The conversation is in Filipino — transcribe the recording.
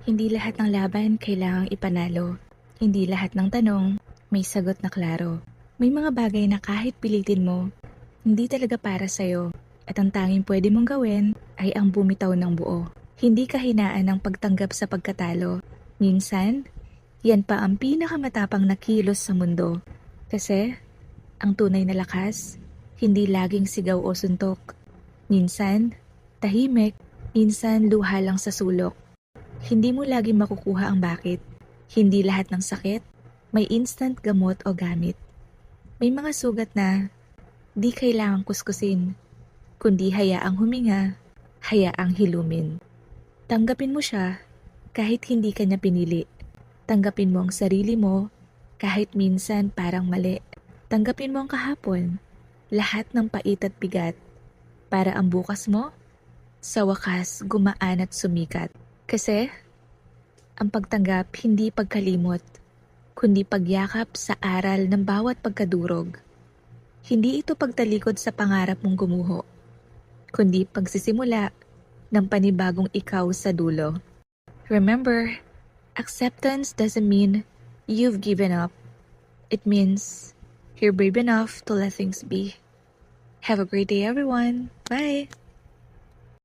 Hindi lahat ng laban kailangang ipanalo. Hindi lahat ng tanong may sagot na klaro. May mga bagay na kahit pilitin mo, hindi talaga para sa'yo. At ang tanging pwede mong gawin ay ang bumitaw ng buo. Hindi kahinaan ang pagtanggap sa pagkatalo. Minsan, yan pa ang pinakamatapang na kilos sa mundo. Kasi, ang tunay na lakas, hindi laging sigaw o suntok. Minsan, tahimik, minsan luha lang sa sulok. Hindi mo lagi makukuha ang bakit. Hindi lahat ng sakit may instant gamot o gamit. May mga sugat na di kailangang kuskusin, kundi hayaang huminga, hayaang hilumin. Tanggapin mo siya kahit hindi ka niya pinili. Tanggapin mo ang sarili mo kahit minsan parang mali. Tanggapin mo ang kahapon, lahat ng pait at bigat, para ang bukas mo, sa wakas gumaan at sumikat. Kasi, ang pagtanggap hindi pagkalimot, kundi pagyakap sa aral ng bawat pagkadurog. Hindi ito pagtalikod sa pangarap mong gumuho, kundi pagsisimula ng panibagong ikaw sa dulo. Remember, acceptance doesn't mean you've given up. It means you're brave enough to let things be. Have a great day, everyone. Bye!